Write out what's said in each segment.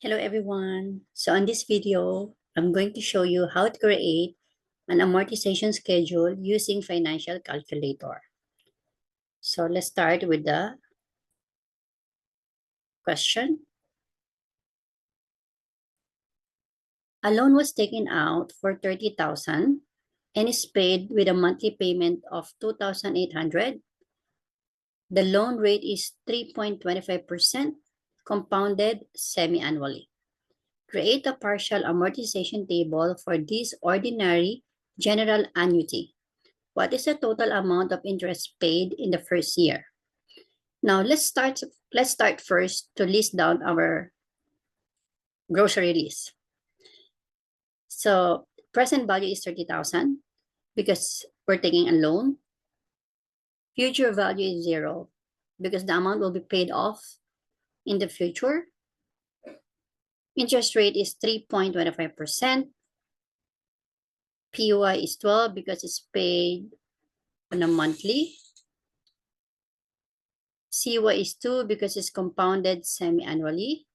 Hello everyone. So on this video, I'm going to show you how to create an amortization schedule using financial calculator. So let's start with the question. A loan was taken out for 30,000 and is paid with a monthly payment of 2,800. The loan rate is 3.25% compounded semi-annually. Create a partial amortization table for this ordinary general annuity. What is the total amount of interest paid in the first year? Now let's start first to list down our grocery list. So present value is 30,000 because we're taking a loan. Future value is 0 because the amount will be paid off in the future. Interest rate is 3.25%. PUI is 12 because it's paid on a monthly. CY is 2 because it's compounded semi-annually.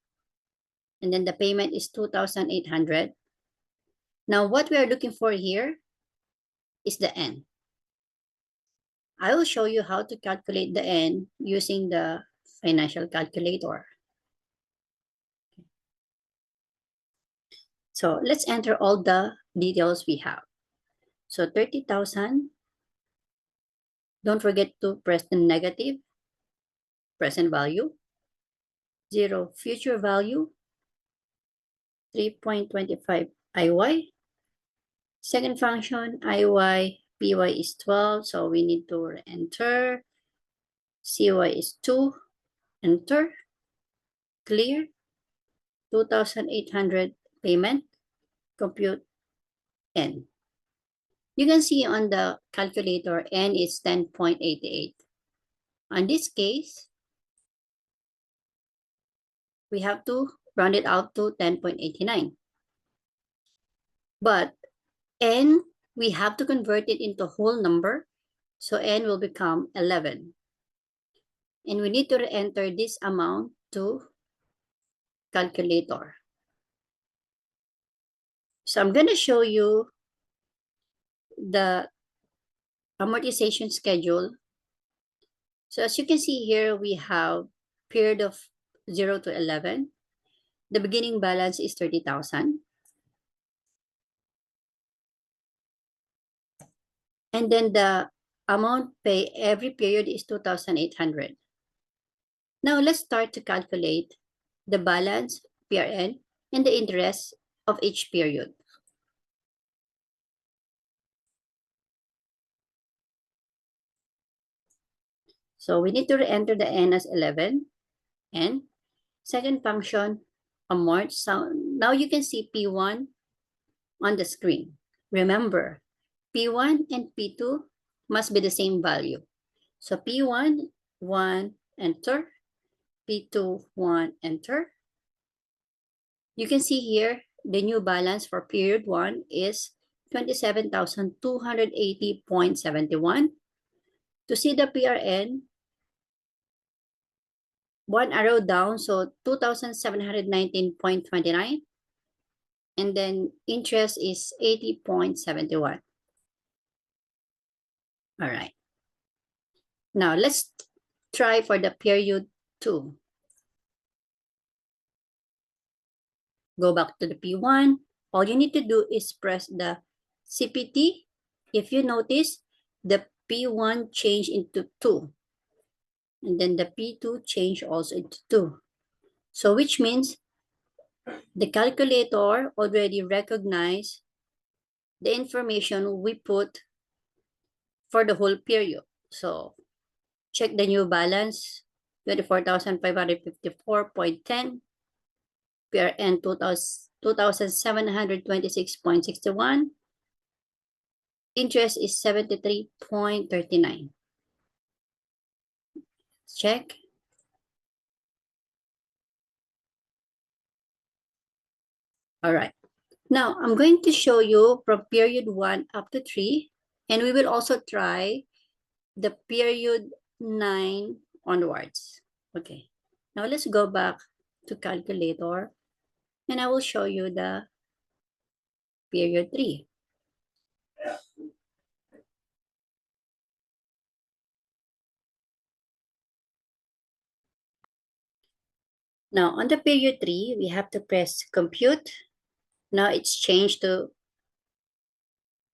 And then the payment is 2,800. Now, what we are looking for here is the N. I will show you how to calculate the N using the financial calculator. So let's enter all the details we have. So 30,000. Don't forget to press the negative present value. 0 future value. 3.25 IY. Second function, IY, PY is 12, so we need to enter. CY is 2, enter. Clear. 2,800 payment. Compute N. You can see on the calculator, N is 10.88. On this case, we have to round it out to 10.89. But N, we have to convert it into whole number. So N will become 11. And we need to enter this amount to calculator. So I'm going to show you the amortization schedule. So as you can see here, we have period of 0 to 11. The beginning balance is 30,000. And then the amount paid every period is 2,800. Now let's start to calculate the balance, PRN, and the interest of each period. So we need to enter the N as 11. And second function, amort. So now you can see P1 on the screen. Remember, P1 and P2 must be the same value. So P1, 1, enter. P2, 1, enter. You can see here, the new balance for period 1 is 27,280.71. To see the PRN, one arrow down, so 2,719.29. And then interest is 80.71. All right. Now let's try for the period 2. Go back to the P1. All you need to do is press the CPT. If you notice, the P1 changed into 2. And then the P2 changed also into 2. So which means the calculator already recognized the information we put for the whole period. So check the new balance, 24,554.10. PRN 2,726.61. Interest is 73.39. Check. All right. Now, I'm going to show you from period 1 up to 3, and we will also try the period 9 onwards. Okay. Now, let's go back to calculator. and I will show you the period 3. Now, on the period 3, we have to press compute. Now it's changed to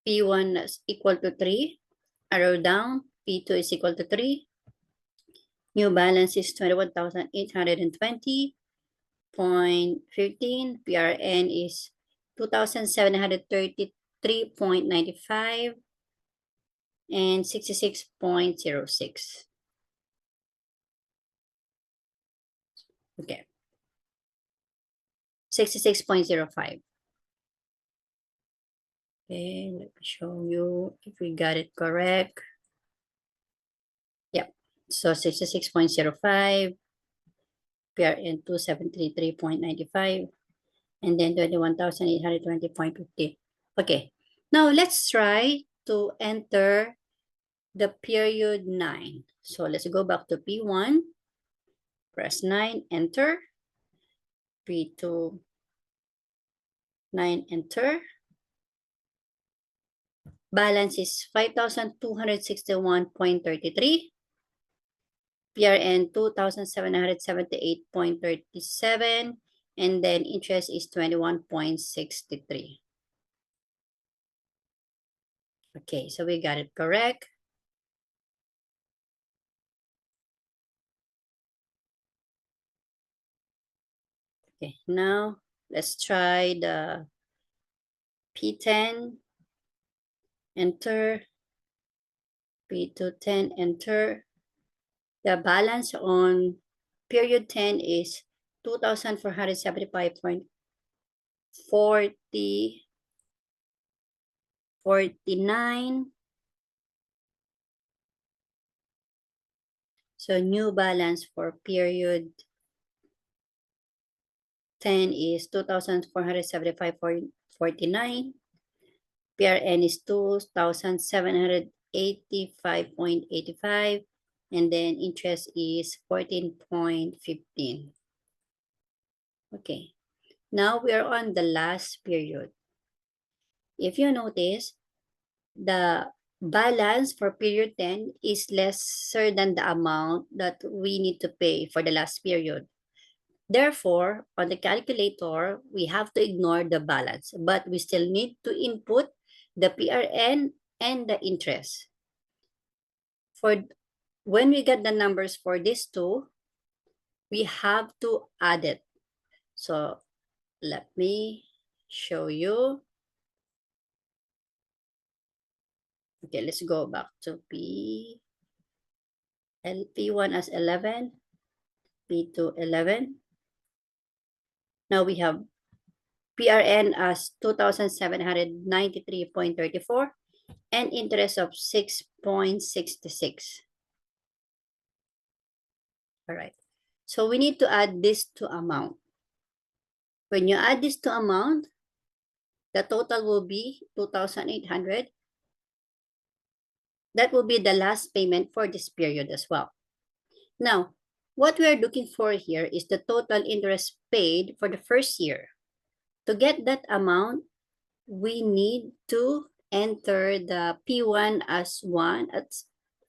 P1 is equal to 3. Arrow down, P2 is equal to 3. New balance is 21,820.15. PRN is 2,733.95 and 66.06. Okay. 66.05. Okay, let me show you if we got it correct. Yep. So 66.05, PRN 2733.95, and then 21,820.50. Okay. Now let's try to enter the period 9. So let's go back to P1. Press 9, enter. P2, 9, enter. Balance is 5,261.33. PRN 2,778.37. And then interest is 21.63. Okay, so we got it correct. Okay, now let's try the P10. Enter. P210, enter. The balance on period 10 is 2,475.49. So new balance for period 10 is 2,475.49. PRN is 2,785.85. And then interest is 14.15. Okay. Now we are on the last period. If you notice, the balance for period 10 is lesser than the amount that we need to pay for the last period. Therefore, on the calculator, we have to ignore the balance, but we still need to input the PRN and the interest. For when we get the numbers for these two, we have to add it. So let me show you. Okay, let's go back to P1 as 11, P2 11. Now we have PRN as 2,793.34 and interest of 6.66. All right. So we need to add this to amount. When you add this to amount, the total will be 2,800. That will be the last payment for this period as well. Now, what we are looking for here is the total interest paid for the first year. To get that amount, we need to enter the P1 as 1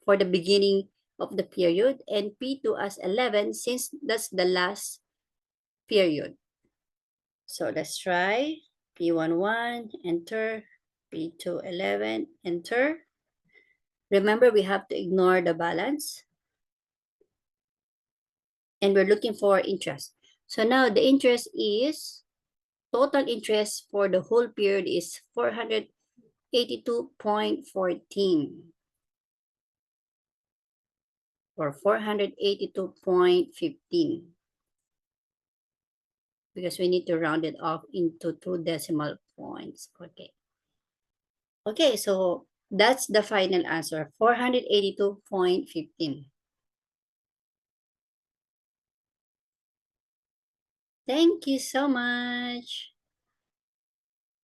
for the beginning of the period and P2 as 11 since that's the last period. So let's try P1 1, enter, P2 11, enter. Remember, we have to ignore the balance. And we're looking for interest. So now the interest is, total interest for the whole period is 482.14 or 482.15 because we need to round it off into 2 decimal points. Okay. Okay, so that's the final answer, 482.15. Thank you so much.